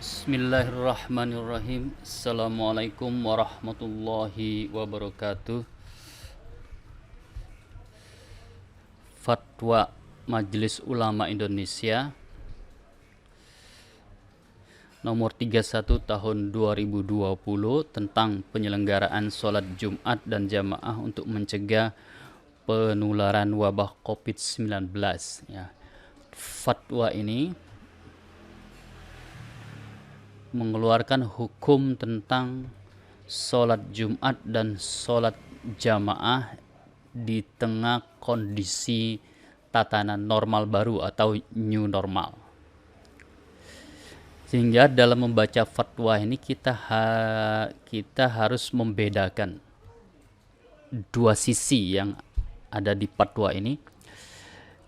Bismillahirrahmanirrahim. Assalamualaikum warahmatullahi wabarakatuh. Fatwa Majelis Ulama Indonesia nomor 31 tahun 2020 tentang penyelenggaraan sholat Jumat dan jamaah untuk mencegah penularan wabah COVID-19. Ya. Fatwa ini mengeluarkan hukum tentang sholat Jumat dan sholat jamaah di tengah kondisi tatanan normal baru atau new normal. Sehingga dalam membaca fatwa ini kita harus membedakan dua sisi yang ada di fatwa ini.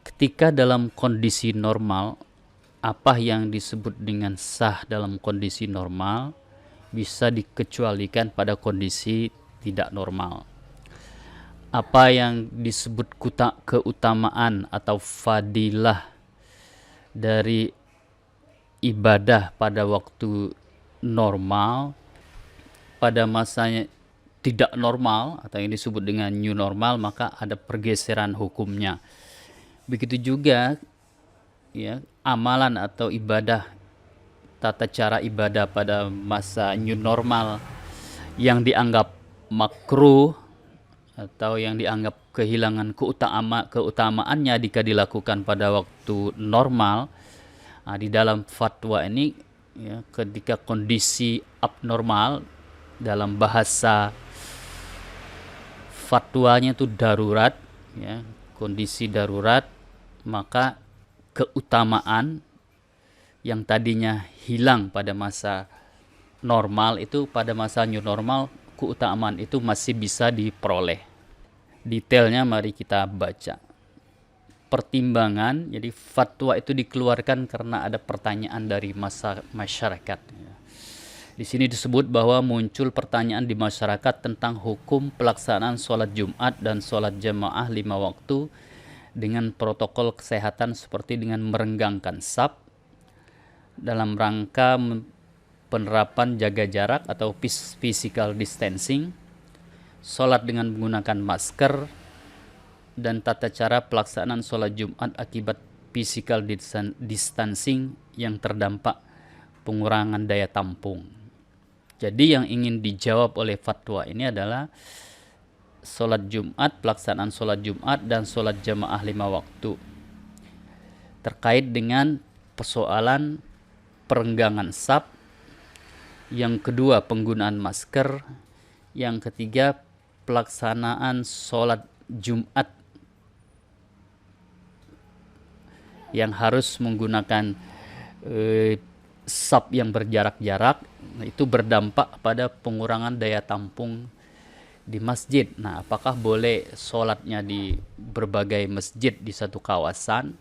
Ketika dalam kondisi normal, apa yang disebut dengan sah dalam kondisi normal bisa dikecualikan pada kondisi tidak normal. Apa yang disebut keutamaan atau fadilah dari ibadah pada waktu normal, pada masanya tidak normal atau yang disebut dengan new normal, maka ada pergeseran hukumnya. Begitu juga ya, amalan atau ibadah, tata cara ibadah pada masa new normal yang dianggap makruh atau yang dianggap kehilangan keutamaannya jika dilakukan pada waktu normal. Nah, di dalam fatwa ini ya, ketika kondisi abnormal, dalam bahasa fatwanya itu darurat, ya, kondisi darurat, maka keutamaan yang tadinya hilang pada masa normal itu pada masa new normal, keutamaan itu masih bisa diperoleh. Detailnya mari kita baca. Pertimbangan, jadi fatwa itu dikeluarkan karena ada pertanyaan dari masyarakat. Di sini disebut bahwa muncul pertanyaan di masyarakat tentang hukum pelaksanaan sholat Jumat dan sholat jamaah 5 waktu dengan protokol kesehatan seperti dengan merenggangkan saf dalam rangka penerapan jaga jarak atau physical distancing, sholat dengan menggunakan masker, dan tata cara pelaksanaan sholat Jumat akibat physical distancing yang terdampak pengurangan daya tampung. Jadi yang ingin dijawab oleh fatwa ini adalah sholat Jumat, pelaksanaan sholat Jumat dan sholat jamaah 5 waktu. Terkait dengan persoalan perenggangan saf, yang kedua penggunaan masker, yang ketiga pelaksanaan sholat Jumat yang harus menggunakan saf yang berjarak-jarak, itu berdampak pada pengurangan daya tampung di masjid. Nah, apakah boleh sholatnya di berbagai masjid di satu kawasan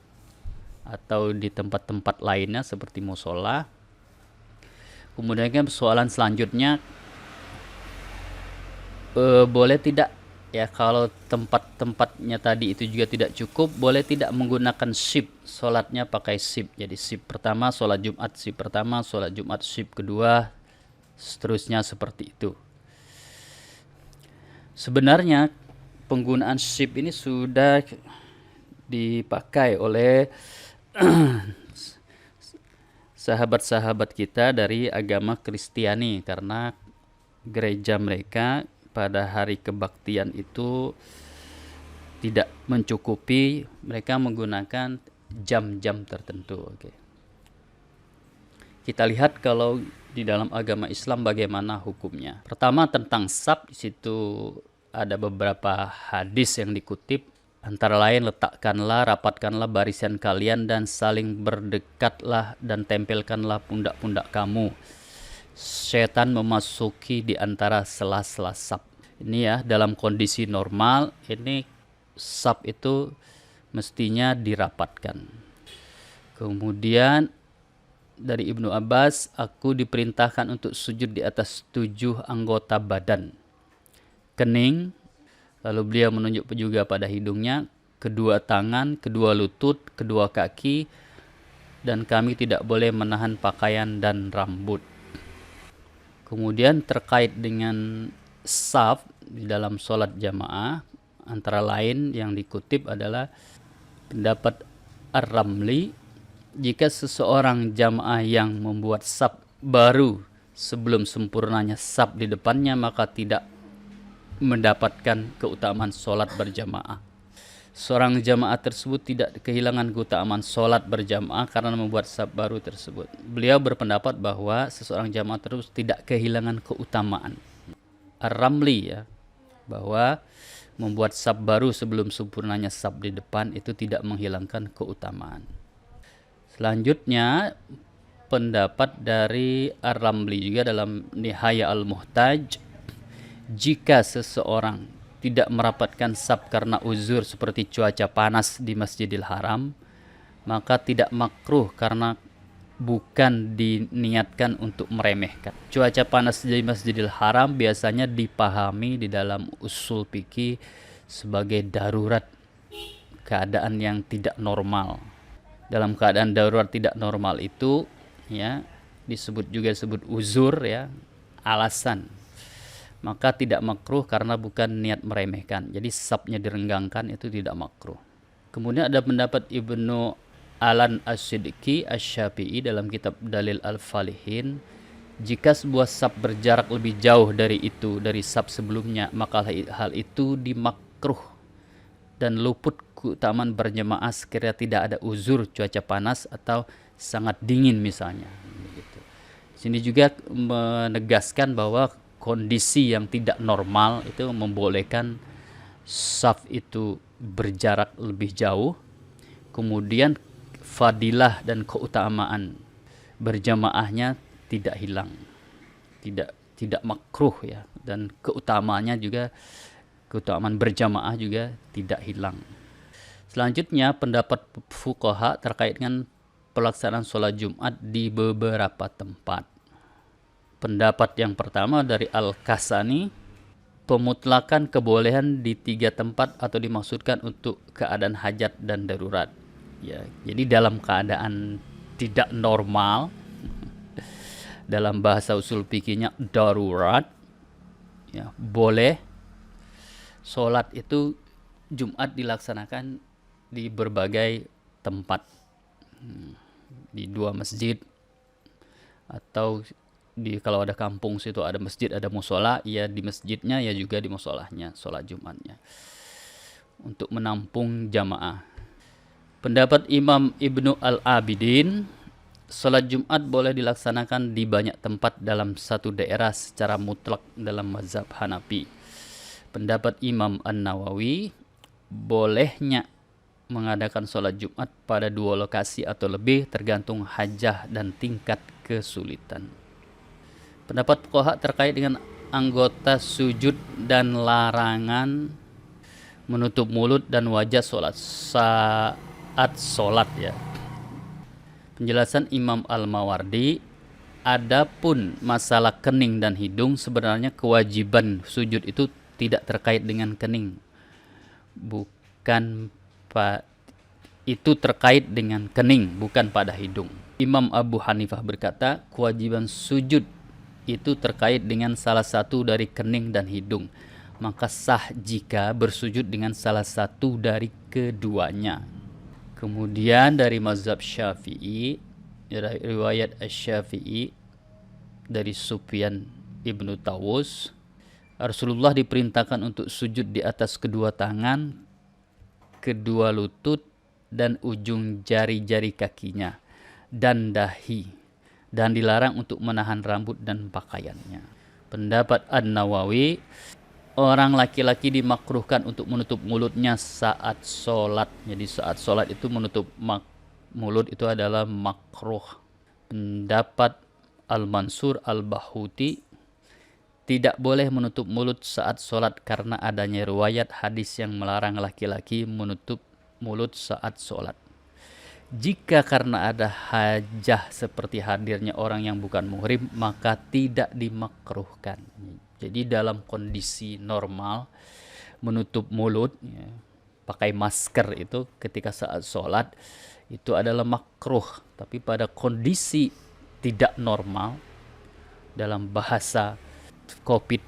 atau di tempat-tempat lainnya seperti musola? Kemudian persoalan selanjutnya, boleh tidak ya, kalau tempat-tempatnya tadi itu juga tidak cukup, boleh tidak menggunakan shift, sholatnya pakai shift. Jadi shift pertama sholat Jumat, shift pertama sholat Jumat, shift kedua, seterusnya seperti itu. Sebenarnya penggunaan shift ini sudah dipakai oleh sahabat-sahabat kita dari agama Kristiani, karena gereja mereka pada hari kebaktian itu tidak mencukupi, mereka menggunakan jam-jam tertentu. Oke. Kita lihat kalau di dalam agama Islam bagaimana hukumnya. Pertama tentang saf, di situ ada beberapa hadis yang dikutip, antara lain letakkanlah, rapatkanlah barisan kalian dan saling berdekatlah dan tempelkanlah pundak-pundak kamu. Setan memasuki di antara sela-sela saf. Ini ya, dalam kondisi normal ini saf itu mestinya dirapatkan. Kemudian dari Ibnu Abbas, aku diperintahkan untuk sujud di atas 7 anggota badan. Kening, lalu beliau menunjuk juga pada hidungnya, kedua tangan, kedua lutut, kedua kaki, dan kami tidak boleh menahan pakaian dan rambut. Kemudian terkait dengan saf di dalam sholat jamaah, antara lain yang dikutip adalah pendapat Ar-Ramli, jika seseorang jamaah yang membuat saf baru sebelum sempurnanya saf di depannya, maka tidak mendapatkan keutamaan sholat berjamaah. Seorang jamaah tersebut tidak kehilangan keutamaan sholat berjamaah karena membuat saf baru tersebut. Beliau berpendapat bahwa seseorang jamaah terus tidak kehilangan keutamaan. Ar-Ramli ya, bahwa membuat saf baru sebelum sempurnanya saf di depan itu tidak menghilangkan keutamaan. Selanjutnya pendapat dari Ar-Ramli juga dalam Nihaya Al-Muhtaj, jika seseorang tidak merapatkan saf karena uzur seperti cuaca panas di Masjidil Haram, maka tidak makruh karena bukan diniatkan untuk meremehkan. Cuaca panas di Masjidil Haram biasanya dipahami di dalam usul fikih sebagai darurat, keadaan yang tidak normal. Dalam keadaan darurat tidak normal itu ya disebut uzur ya, alasan. Maka tidak makruh karena bukan niat meremehkan. Jadi safnya direnggangkan itu tidak makruh. Kemudian ada pendapat Ibnu Alan As-Siddiqi Asy-Syafi'i dalam kitab Dalil Al-Falihin, jika sebuah saf berjarak lebih jauh dari saf sebelumnya, maka hal itu dimakruh dan luput keutamaan berjamaah sekiranya tidak ada uzur cuaca panas atau sangat dingin misalnya. Di sini juga menegaskan bahwa kondisi yang tidak normal itu membolehkan saf itu berjarak lebih jauh. Kemudian fadilah dan keutamaan berjamaahnya tidak hilang, tidak makruh ya, dan keutamaannya juga, keutamaan berjamaah juga tidak hilang. Selanjutnya pendapat fuqaha terkait dengan pelaksanaan sholat Jumat di beberapa tempat. Pendapat yang pertama dari Al-Kasani, pemutlakan kebolehan di 3 tempat atau dimaksudkan untuk keadaan hajat dan darurat. Ya, jadi dalam keadaan tidak normal, dalam bahasa usul fikihnya darurat, ya, boleh sholat itu Jumat dilaksanakan di berbagai tempat, di 2 masjid, atau kalau ada kampung situ ada masjid, ada musola, ya di masjidnya ya juga di musolahnya sholat Jumatnya untuk menampung jamaah. Pendapat Imam Ibnu Al-Abidin, sholat Jumat boleh dilaksanakan di banyak tempat dalam satu daerah secara mutlak dalam mazhab Hanafi. Pendapat Imam An-Nawawi, bolehnya mengadakan sholat Jumat pada 2 lokasi atau lebih tergantung hajah dan tingkat kesulitan. Pendapat fuqaha terkait dengan anggota sujud dan larangan menutup mulut dan wajah saat sholat ya. Penjelasan Imam Al-Mawardi, adapun masalah kening dan hidung, sebenarnya kewajiban sujud itu tidak terkait dengan kening. Itu terkait dengan kening, bukan pada hidung. Imam Abu Hanifah berkata, kewajiban sujud itu terkait dengan salah satu dari kening dan hidung, maka sah jika bersujud dengan salah satu dari keduanya. Kemudian dari mazhab Syafi'i, riwayat Asy-Syafi'i dari Sufyan Ibnu Tawus, Rasulullah diperintahkan untuk sujud di atas kedua tangan, kedua lutut, dan ujung jari-jari kakinya, dan dahi, dan dilarang untuk menahan rambut dan pakaiannya. Pendapat An-Nawawi, orang laki-laki dimakruhkan untuk menutup mulutnya saat sholat. Jadi saat sholat itu menutup mulut itu adalah makruh. Pendapat Al-Mansur Al-Bahuti, tidak boleh menutup mulut saat sholat karena adanya riwayat hadis yang melarang laki-laki menutup mulut saat sholat. Jika karena ada hajah seperti hadirnya orang yang bukan muhrim, maka tidak dimakruhkan. Jadi dalam kondisi normal, menutup mulut, ya, pakai masker itu ketika saat sholat, itu adalah makruh. Tapi pada kondisi tidak normal, dalam bahasa COVID,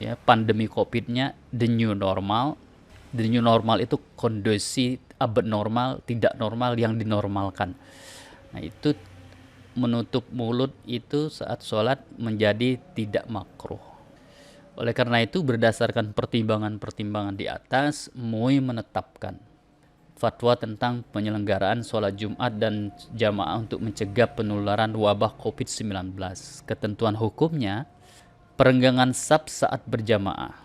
ya, pandemi COVID-nya the new normal. The new normal itu kondisi abnormal, tidak normal yang dinormalkan. Nah, itu menutup mulut itu saat sholat menjadi tidak makruh. Oleh karena itu, berdasarkan pertimbangan-pertimbangan di atas, MUI menetapkan fatwa tentang penyelenggaraan sholat Jumat dan jamaah untuk mencegah penularan wabah COVID-19. Ketentuan hukumnya, perenggangan saf saat berjamaah.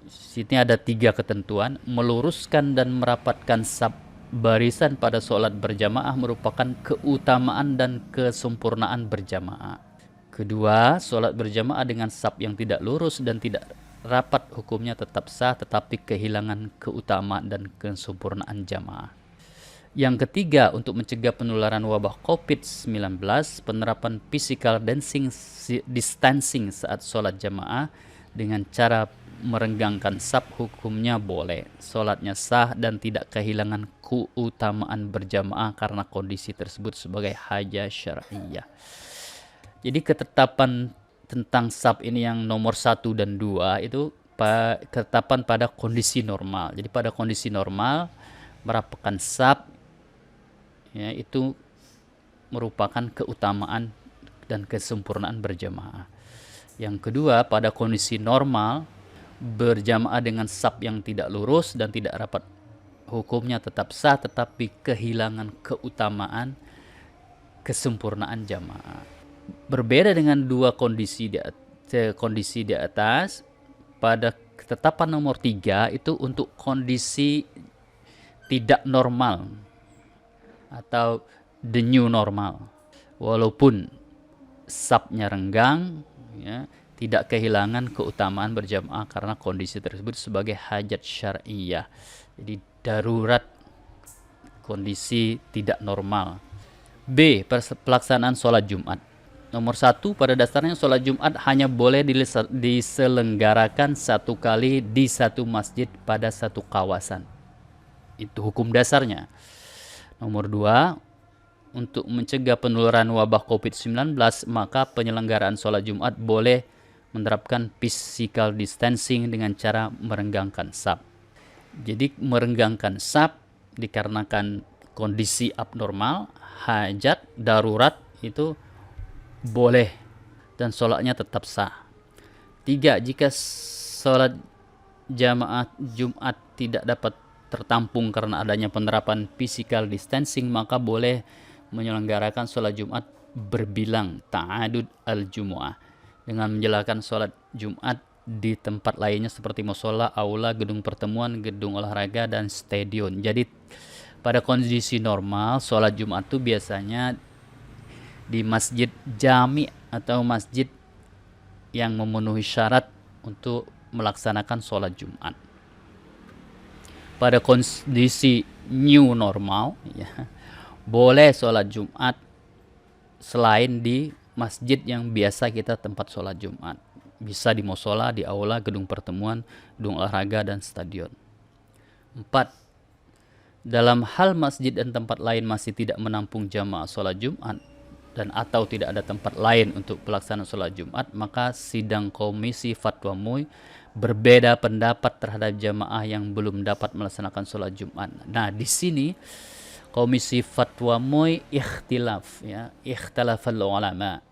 Sini ada 3 ketentuan. Meluruskan dan merapatkan saf barisan pada sholat berjamaah merupakan keutamaan dan kesempurnaan berjamaah. Kedua, sholat berjamaah dengan saf yang tidak lurus dan tidak rapat hukumnya tetap sah, tetapi kehilangan keutamaan dan kesempurnaan jamaah. Yang ketiga, untuk mencegah penularan wabah COVID-19, penerapan physical distancing saat sholat jamaah dengan cara merenggangkan saf hukumnya boleh. Sholatnya sah dan tidak kehilangan keutamaan berjamaah karena kondisi tersebut sebagai hajah syar'iyah. Jadi ketetapan tentang saf ini yang nomor 1 dan 2 itu ketetapan pada kondisi normal. Jadi pada kondisi normal merapatkan saf, ya, itu merupakan keutamaan dan kesempurnaan berjamaah. Yang kedua, pada kondisi normal berjamaah dengan saf yang tidak lurus dan tidak rapat hukumnya tetap sah, tetapi kehilangan keutamaan kesempurnaan jamaah. Berbeda dengan 2 kondisi di atas, pada ketetapan nomor 3 itu untuk kondisi tidak normal atau the new normal. Walaupun safnya renggang, ya, tidak kehilangan keutamaan berjamaah karena kondisi tersebut sebagai hajat syar'iyah. Jadi darurat kondisi tidak normal. B. Pelaksanaan sholat Jumat. Nomor 1, pada dasarnya sholat Jumat hanya boleh diselenggarakan 1 kali di 1 masjid pada 1 kawasan. Itu hukum dasarnya. Nomor 2, untuk mencegah penularan wabah COVID-19, maka penyelenggaraan sholat Jumat boleh menerapkan physical distancing dengan cara merenggangkan saf. Jadi merenggangkan saf dikarenakan kondisi abnormal, hajat, darurat, itu boleh dan sholatnya tetap sah. 3, jika sholat jamaah Jumat tidak dapat tertampung karena adanya penerapan physical distancing, maka boleh menyelenggarakan sholat Jumat berbilang ta'adud al-jumu'ah dengan menjalankan sholat Jumat di tempat lainnya seperti mushola, aula, gedung pertemuan, gedung olahraga, dan stadion. Jadi pada kondisi normal sholat Jumat itu biasanya di masjid jami atau masjid yang memenuhi syarat untuk melaksanakan sholat Jumat. Pada kondisi new normal, ya, boleh sholat Jumat selain di masjid yang biasa kita tempat sholat Jumat. Bisa di mushola, di aula, gedung pertemuan, gedung olahraga, dan stadion. 4. Dalam hal masjid dan tempat lain masih tidak menampung jamaah sholat Jumat dan atau tidak ada tempat lain untuk pelaksanaan sholat Jumat, maka sidang komisi fatwa MUI berbeda pendapat terhadap jamaah yang belum dapat melaksanakan sholat Jumat. Nah, di sini komisi fatwa MUI ikhtilaf, ya, ikhtilafal ulama,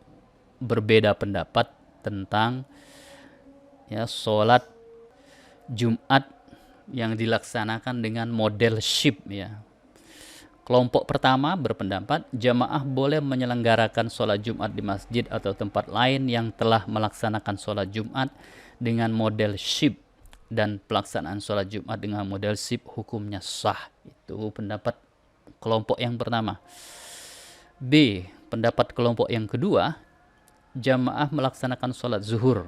berbeda pendapat tentang, ya, sholat Jumat yang dilaksanakan dengan model shift, ya. Kelompok pertama berpendapat jamaah boleh menyelenggarakan sholat Jumat di masjid atau tempat lain yang telah melaksanakan sholat Jumat dengan model shift, dan pelaksanaan sholat Jumat dengan model shift hukumnya sah. Itu pendapat kelompok yang pertama. B. Pendapat kelompok yang kedua, jamaah melaksanakan sholat zuhur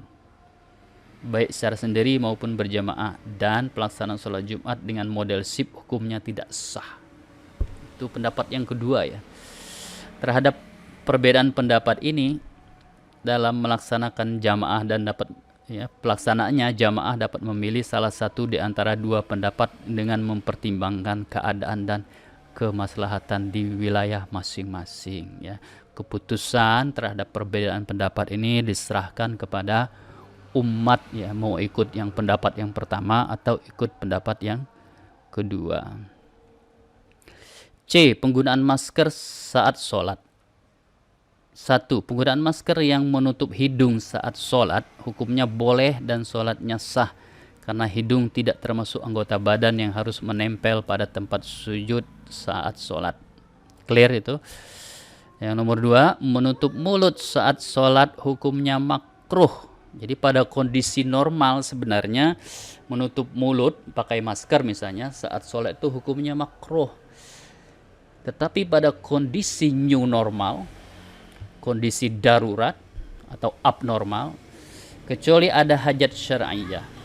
baik secara sendiri maupun berjamaah, dan pelaksanaan sholat Jumat dengan model shift hukumnya tidak sah. Itu pendapat yang kedua, ya. Terhadap perbedaan pendapat ini dalam melaksanakan jamaah dan dapat, ya, pelaksanaannya jamaah dapat memilih salah satu di antara 2 pendapat dengan mempertimbangkan keadaan dan kemaslahatan di wilayah masing-masing ya. Keputusan terhadap perbedaan pendapat ini diserahkan kepada umat ya, mau ikut yang pendapat yang pertama atau ikut pendapat yang kedua. C. Penggunaan masker saat sholat. 1. Penggunaan masker yang menutup hidung saat sholat hukumnya boleh dan sholatnya sah karena hidung tidak termasuk anggota badan yang harus menempel pada tempat sujud saat sholat. Clear itu? Yang nomor 2, menutup mulut saat sholat hukumnya makruh. Jadi pada kondisi normal sebenarnya menutup mulut pakai masker misalnya saat sholat itu hukumnya makruh. Tetapi pada kondisi new normal, kondisi darurat atau abnormal, kecuali ada hajat syar'iyah.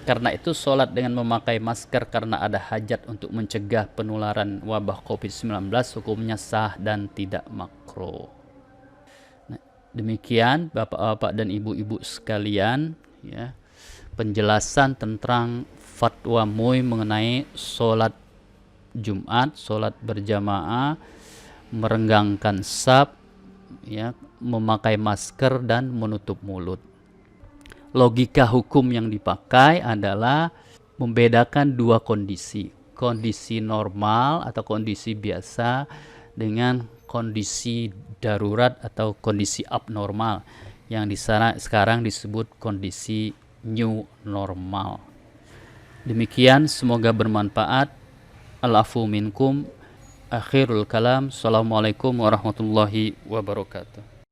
Karena itu sholat dengan memakai masker karena ada hajat untuk mencegah penularan wabah COVID-19 hukumnya sah dan tidak makruh. Nah, demikian Bapak-bapak dan Ibu-ibu sekalian ya, penjelasan tentang fatwa MUI mengenai sholat Jumat, sholat berjamaah, merenggangkan saf, ya, memakai masker dan menutup mulut. Logika hukum yang dipakai adalah membedakan dua kondisi. Kondisi normal atau kondisi biasa dengan kondisi darurat atau kondisi abnormal yang di sana sekarang disebut kondisi new normal. Demikian, semoga bermanfaat. Al-afu minkum. Akhirul kalam. Assalamualaikum warahmatullahi wabarakatuh.